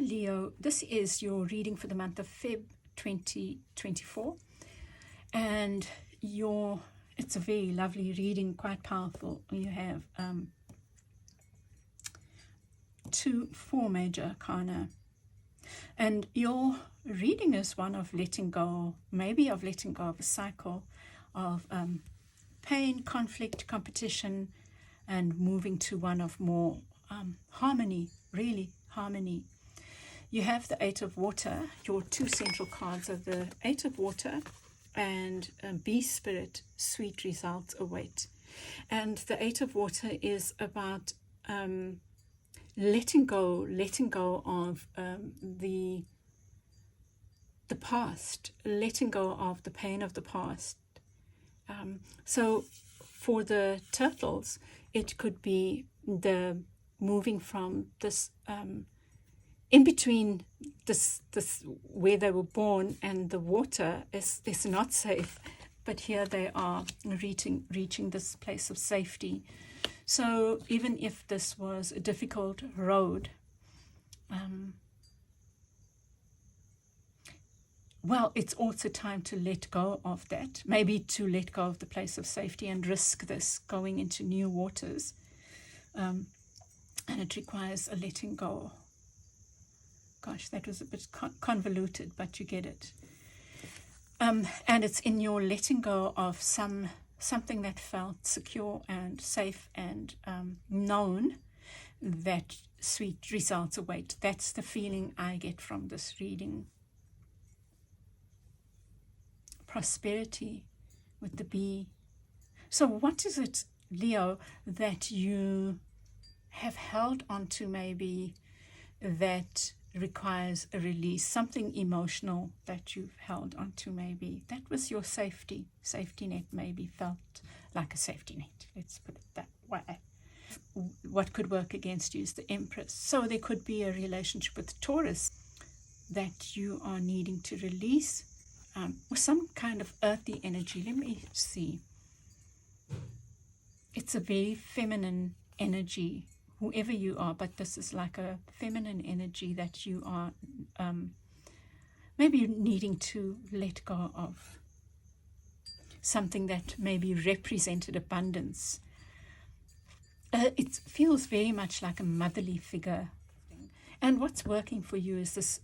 Leo, this is your reading for the month of Feb 2024, and it's a very lovely reading, quite powerful. You have four major arcana, and your reading is one of letting go, maybe of letting go of a cycle of pain, conflict, competition, and moving to one of more harmony, really harmony. You have the Eight of Water. Your two central cards are the Eight of Water and Be Spirit, Sweet Results Await. And the Eight of Water is about letting go of the past, letting go of the pain of the past. So for the turtles, it could be the moving from this in between this where they were born and the water is not safe, but here they are reaching this place of safety. So even if this was a difficult road, well, it's also time to let go of that, maybe to let go of the place of safety and risk this going into new waters. And it requires a letting go. Gosh, that was a bit convoluted, but you get it. And it's in your letting go of something that felt secure and safe and known that sweet results await. That's the feeling I get from this reading. Prosperity with the bee. So what is it, Leo, that you have held onto, maybe that requires a release, something emotional that you've held onto? Maybe that was your safety net, maybe felt like a safety net, let's put it that way. What could work against you is the Empress. So there could be a relationship with Taurus that you are needing to release, or some kind of earthy energy. Let me see. It's a very feminine energy, whoever you are, but this is like a feminine energy that you are maybe needing to let go of. Something that maybe represented abundance. It feels very much like a motherly figure. And what's working for you is this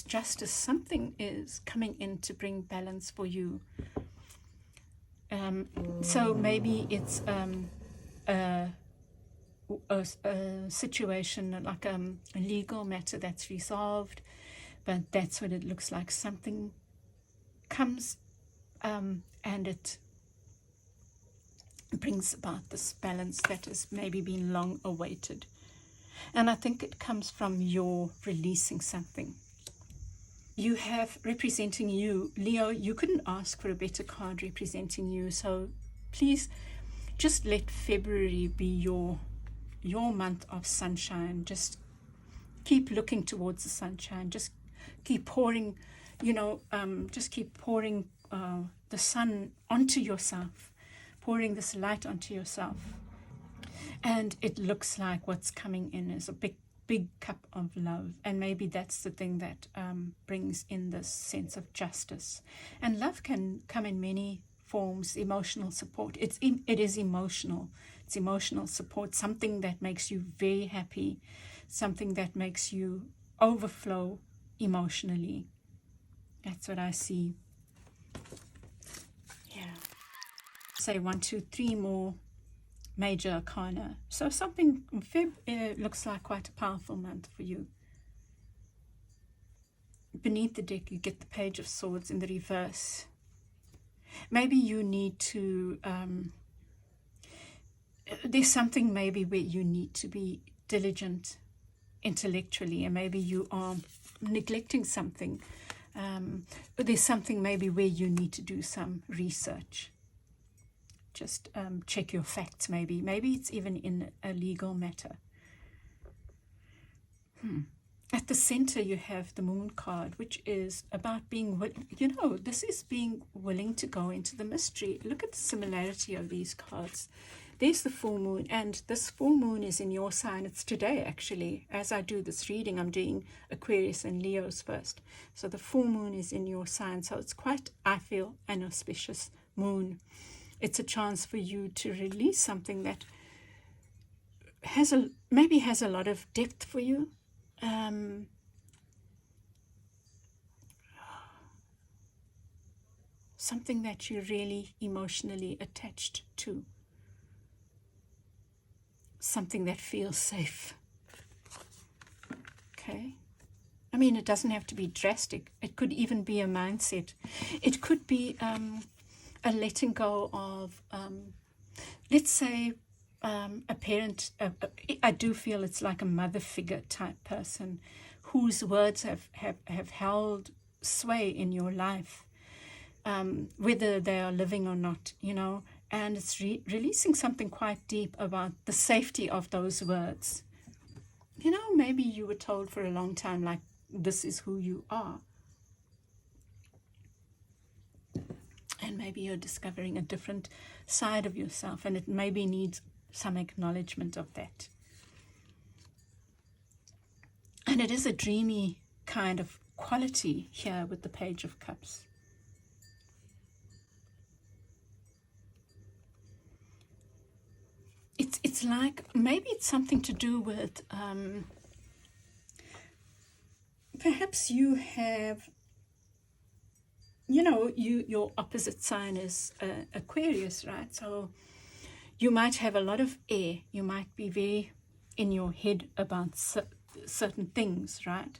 justice. Something is coming in to bring balance for you. So maybe it's a situation like a legal matter that's resolved, but that's what it looks like. Something comes and it brings about this balance that has maybe been long awaited. And I think it comes from your releasing something. You have representing you, Leo, you couldn't ask for a better card representing you. So please just let February be your month of sunshine. Just keep looking towards the sunshine. Just keep pouring, just keep pouring the sun onto yourself, pouring this light onto yourself. And it looks like what's coming in is a big cup of love. And maybe that's the thing that brings in this sense of justice. And love can come in many forms. Emotional support. It is emotional. It's emotional support. Something that makes you very happy. Something that makes you overflow emotionally. That's what I see. Yeah. Say 1, 2, 3 more major arcana. So something in Feb looks like quite a powerful month for you. Beneath the deck, you get the Page of Swords in the reverse. Maybe you need to, there's something maybe where you need to be diligent intellectually, and maybe you are neglecting something. But there's something maybe where you need to do some research. Just check your facts, maybe. Maybe it's even in a legal matter. At the center, you have the Moon card, which is about being, this is being willing to go into the mystery. Look at the similarity of these cards. there's the full moon, and this full moon is in your sign. It's today, actually. As I do this reading, I'm doing Aquarius and Leo's first. So the full moon is in your sign. So it's quite, I feel, an auspicious moon. It's a chance for you to release something that maybe has a lot of depth for you. Something that you're really emotionally attached to. Something that feels safe. Okay? I mean, it doesn't have to be drastic. It could even be a mindset. It could be a letting go of, let's say, a parent. I do feel it's like a mother figure type person whose words have held sway in your life. Whether they are living or not, and it's releasing something quite deep about the safety of those words. Maybe you were told for a long time, like, this is who you are. And maybe you're discovering a different side of yourself, and it maybe needs some acknowledgement of that. And it is a dreamy kind of quality here with the Page of Cups. It's like, maybe it's something to do with, perhaps you have, your opposite sign is Aquarius, right? So you might have a lot of air. You might be very in your head about certain things, right?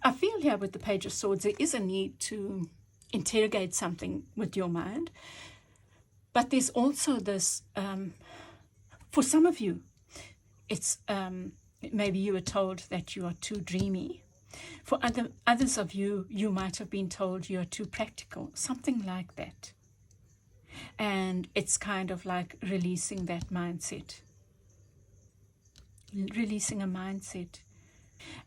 I feel here with the Page of Swords, there is a need to interrogate something with your mind. But there's also this, for some of you, it's maybe you were told that you are too dreamy. For others of you, you might have been told you're too practical, something like that. And it's kind of like releasing that mindset. Releasing a mindset.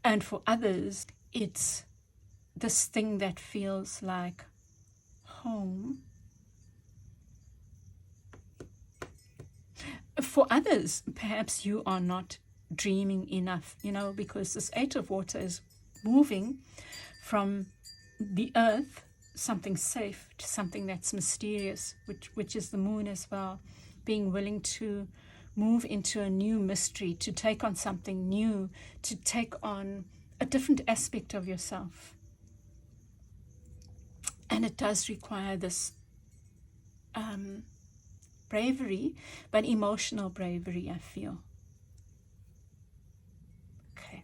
And for others, it's this thing that feels like home. For others, perhaps you are not dreaming enough, because this Eight of Water is moving from the earth, something safe, to something that's mysterious, which is the moon as well. Being willing to move into a new mystery, to take on something new, to take on a different aspect of yourself. And it does require this bravery, but emotional bravery, I feel. Okay.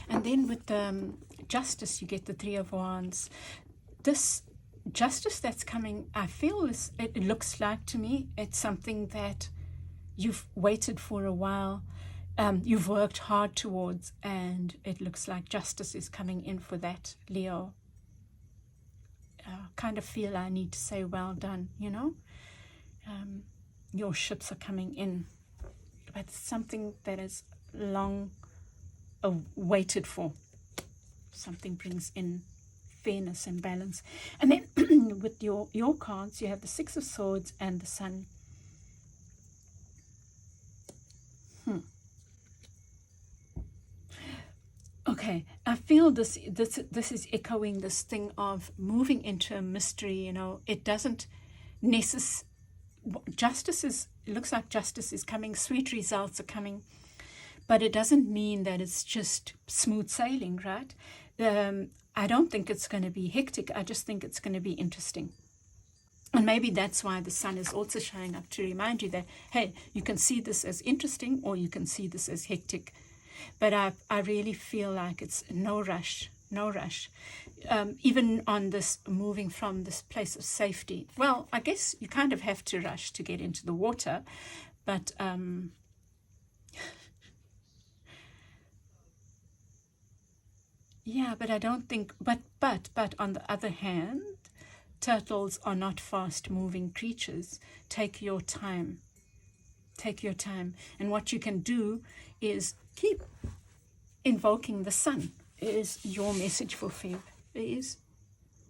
And then with the Justice, you get the Three of Wands. This justice that's coming, I feel, it looks like to me, it's something that you've waited for a while, you've worked hard towards, and it looks like justice is coming in for that, Leo. Kind of feel I need to say well done, your ships are coming in, but it's something that is long waited for. Something brings in fairness and balance. And then with your cards, you have the Six of Swords and the Sun. Okay, I feel this is echoing this thing of moving into a mystery. It doesn't necessarily. It looks like justice is coming, sweet results are coming, but it doesn't mean that it's just smooth sailing, right? I don't think it's going to be hectic. I just think it's going to be interesting. And maybe that's why the Sun is also showing up, to remind you that, hey, you can see this as interesting or you can see this as hectic. But I really feel like it's no rush. Even on this moving from this place of safety. Well, I guess you kind of have to rush to get into the water, but yeah, but I don't think, but on the other hand, turtles are not fast moving creatures. Take your time. And what you can do is keep invoking the Sun. Is your message for Feb is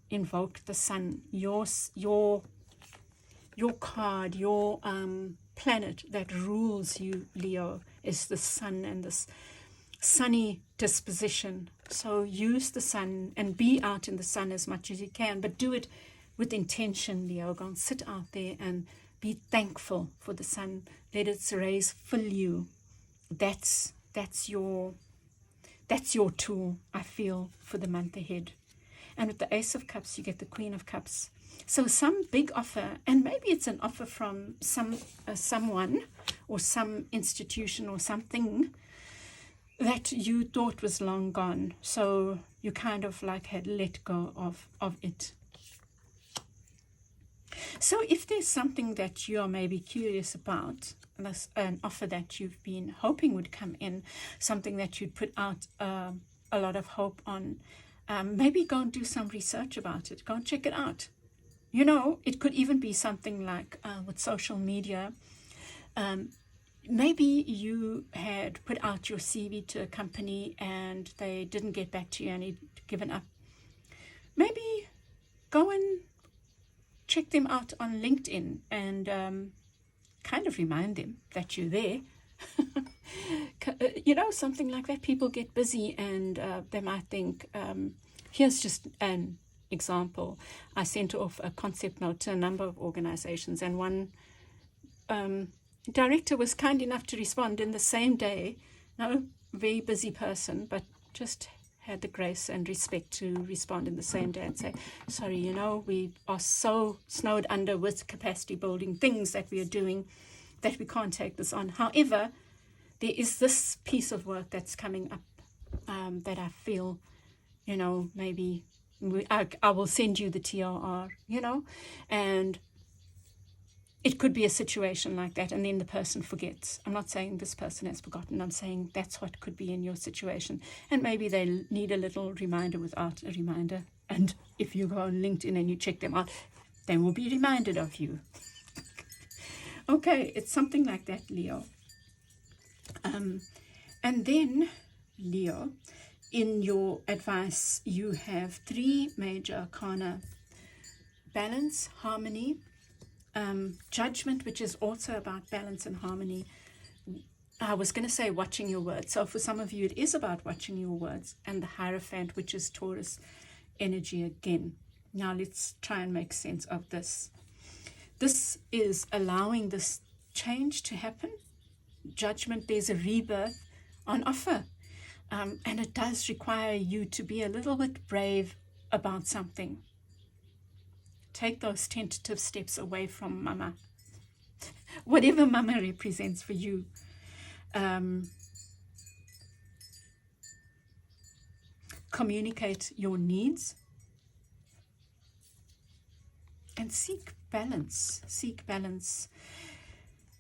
invoke the Sun. Your card, your planet that rules you, Leo, is the sun and this sunny disposition. So use the sun and be out in the sun as much as you can, but do it with intention, Leo. Go and sit out there and be thankful for the sun. Let its rays fill you. That's your tool, I feel, for the month ahead. And with the Ace of Cups, you get the Queen of Cups. So some big offer, and maybe it's an offer from someone or some institution or something that you thought was long gone. So you kind of like had let go of it. So if there's something that you are maybe curious about, an offer that you've been hoping would come in, something that you'd put out a lot of hope on, maybe go and do some research about it. Go and check it out. You know, it could even be something like with social media. Maybe you had put out your CV to a company and they didn't get back to you and you'd given up. Maybe go and check them out on LinkedIn and kind of remind them that you're there. You know, something like that. People get busy and they might think, here's just an example. I sent off a concept note to a number of organizations, and one director was kind enough to respond in the same day. No, very busy person, but just had the grace and respect to respond in the same day and say, sorry, you know, we are so snowed under with capacity building things that we are doing that we can't take this on. However, there is this piece of work that's coming up that I feel, you know, maybe I will send you the TRR, you know, and it could be a situation like that, and then the person forgets. I'm not saying this person has forgotten. I'm saying that's what could be in your situation. And maybe they need a little reminder without a reminder. And if you go on LinkedIn and you check them out, they will be reminded of you. Okay, it's something like that, Leo. And then, Leo, in your advice, you have 3 major arcana: balance, harmony, judgment, which is also about balance and harmony. I was going to say watching your words. So for some of you, it is about watching your words. And the Hierophant, which is Taurus energy again. Now let's try and make sense of this. This is allowing this change to happen. Judgment, there's a rebirth on offer. And it does require you to be a little bit brave about something. Take those tentative steps away from mama. Whatever mama represents for you. Communicate your needs. And seek balance. Seek balance.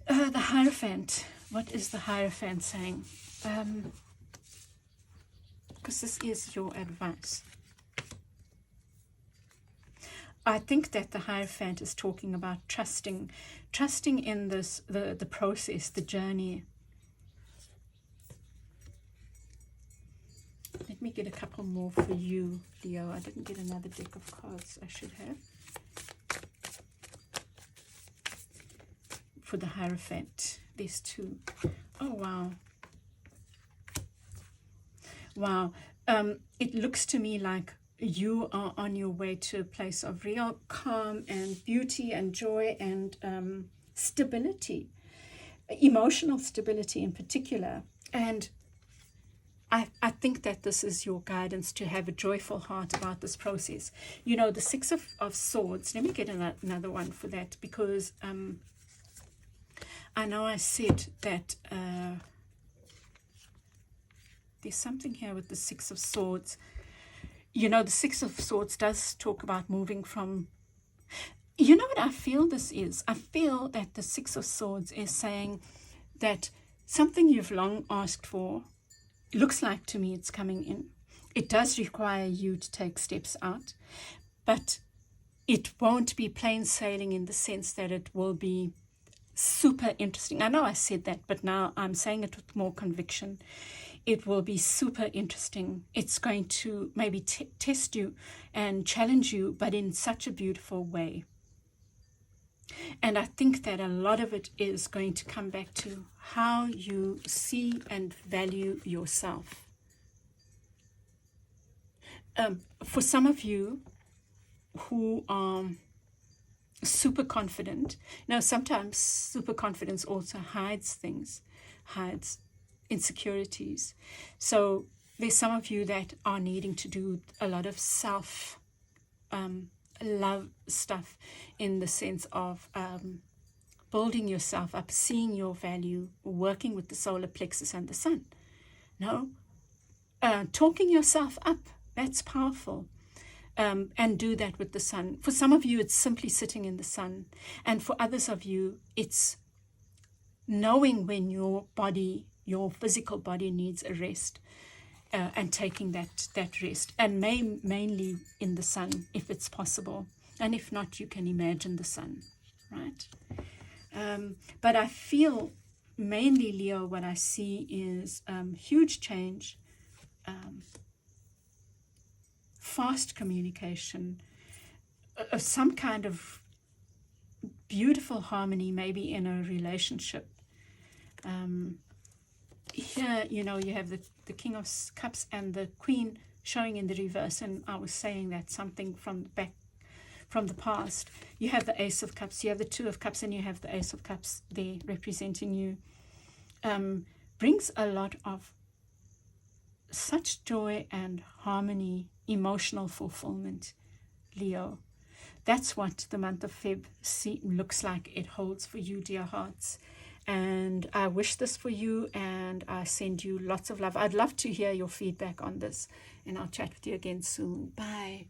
The Hierophant. What is the Hierophant saying? Because this is your advice. I think that the Hierophant is talking about trusting in this, the process, the journey. Let me get a couple more for you, Leo. I didn't get another deck of cards. I should have. For the Hierophant, there's 2. Oh, wow. Wow. It looks to me like you are on your way to a place of real calm and beauty and joy and stability, emotional stability in particular. And I think that this is your guidance to have a joyful heart about this process. You know, the 6 of Swords, let me get another one for that, because I know I said that there's something here with the 6 of Swords. You know, the 6 of Swords does talk about moving from... You know what I feel this is? I feel that the 6 of Swords is saying that something you've long asked for, looks like to me it's coming in. It does require you to take steps out, but it won't be plain sailing in the sense that it will be super interesting. I know I said that, but now I'm saying it with more conviction. It will be super interesting. It's going to maybe test you and challenge you, but in such a beautiful way. And I think that a lot of it is going to come back to how you see and value yourself. For some of you who are super confident, now sometimes super confidence also hides things, hides insecurities. So there's some of you that are needing to do a lot of self love stuff, in the sense of building yourself up, seeing your value, working with the solar plexus and the sun. No, talking yourself up, that's powerful. And do that with the sun. For some of you, it's simply sitting in the sun. And for others of you, it's knowing when your body, your physical body, needs a rest, and taking that rest. And mainly in the sun, if it's possible. And if not, you can imagine the sun, right? But I feel mainly, Leo, what I see is huge change, fast communication, some kind of beautiful harmony, maybe in a relationship. Here, you know, you have the King of Cups and the Queen showing in the reverse, and I was saying that something from the past. You have the Ace of Cups, you have the Two of Cups, and you have the Ace of Cups there representing you. Brings a lot of such joy and harmony, emotional fulfillment, Leo. That's what the month of Feb looks like it holds for you, dear hearts. And I wish this for you, and I send you lots of love. I'd love to hear your feedback on this, and I'll chat with you again soon. Bye.